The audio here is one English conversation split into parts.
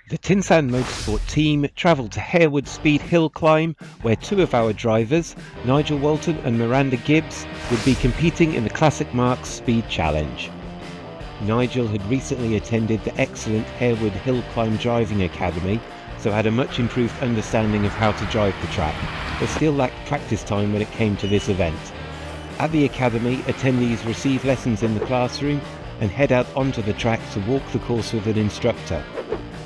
The TinSan Motorsport team travelled to Harewood Speed Hill Climb, where two of our drivers, Nigel Walton and Miranda Gibbs, would be competing in the Classic Marks Speed Challenge. Nigel had recently attended the excellent Harewood Hill Climb Driving Academy, so had a much improved understanding of how to drive the track, but still lacked practice time when it came to this event. At the academy, attendees receive lessons in the classroom and head out onto the track to walk the course with an instructor.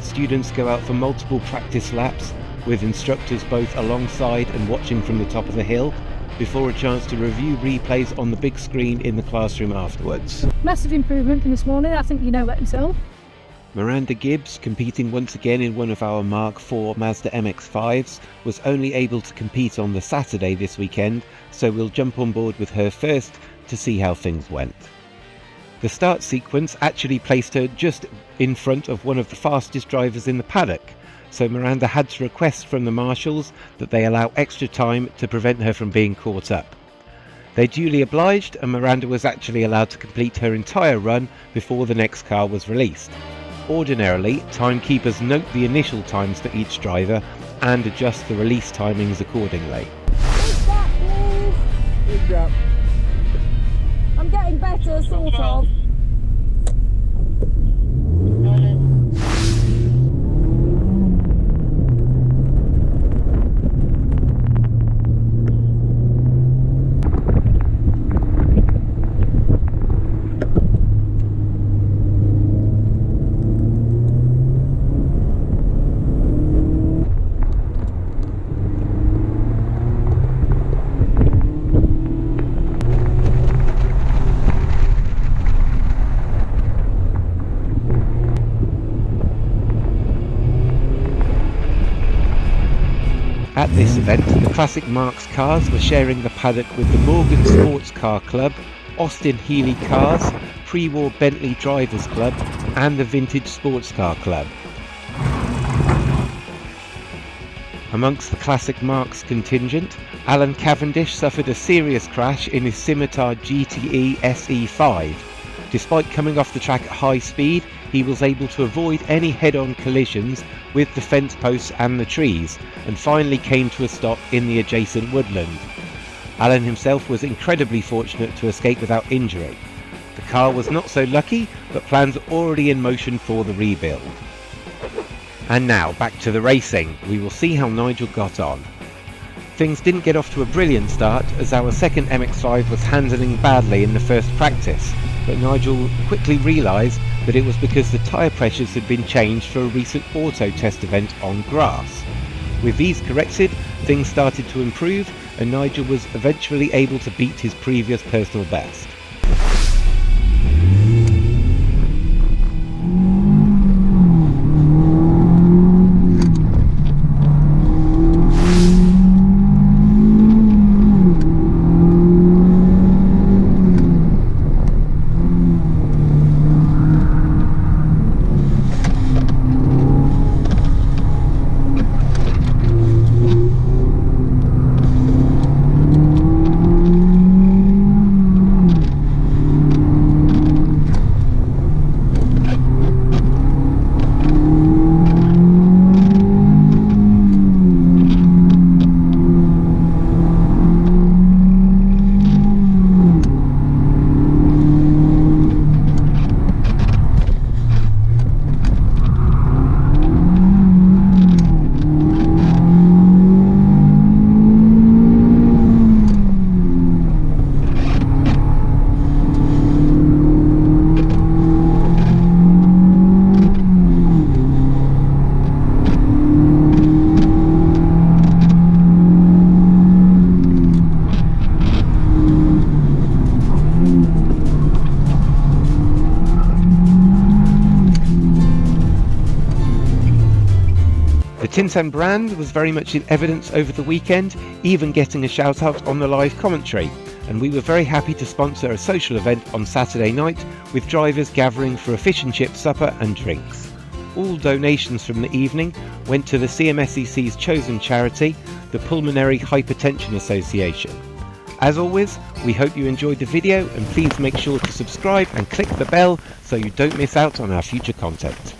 Students go out for multiple practice laps, with instructors both alongside and watching from the top of the hill, before a chance to review replays on the big screen in the classroom afterwards. Massive improvement from this morning, I think you know that yourself. Miranda Gibbs, competing once again in one of our Mark IV Mazda MX-5s, was only able to compete on the Saturday this weekend, so we'll jump on board with her first to see how things went. The start sequence actually placed her just in front of one of the fastest drivers in the paddock, so Miranda had to request from the marshals that they allow extra time to prevent her from being caught up. They duly obliged, and Miranda was actually allowed to complete her entire run before the next car was released. Ordinarily, timekeepers note the initial times for each driver and adjust the release timings accordingly. Big gap. I'm getting better, sort of. At this event, the Classic Marks cars were sharing the paddock with the Morgan Sports Car Club, Austin Healey Cars, Pre-War Bentley Drivers Club and the Vintage Sports Car Club. Amongst the Classic Marks contingent, Alan Cavendish suffered a serious crash in his Scimitar GTE SE5. Despite coming off the track at high speed, he was able to avoid any head-on collisions with the fence posts and the trees, and finally came to a stop in the adjacent woodland. Alan himself was incredibly fortunate to escape without injury. The car was not so lucky, but plans are already in motion for the rebuild. And now back to the racing. We will see how Nigel got on. Things didn't get off to a brilliant start, as our second MX-5 was handling badly in the first practice, but Nigel quickly realised that it was because the tyre pressures had been changed for a recent auto test event on grass. With these corrected, things started to improve, and Nigel was eventually able to beat his previous personal best. The TinSan brand was very much in evidence over the weekend, even getting a shout out on the live commentary, and we were very happy to sponsor a social event on Saturday night with drivers gathering for a fish and chip supper and drinks. All donations from the evening went to the CMSEC's chosen charity, the Pulmonary Hypertension Association. As always, we hope you enjoyed the video, and please make sure to subscribe and click the bell so you don't miss out on our future content.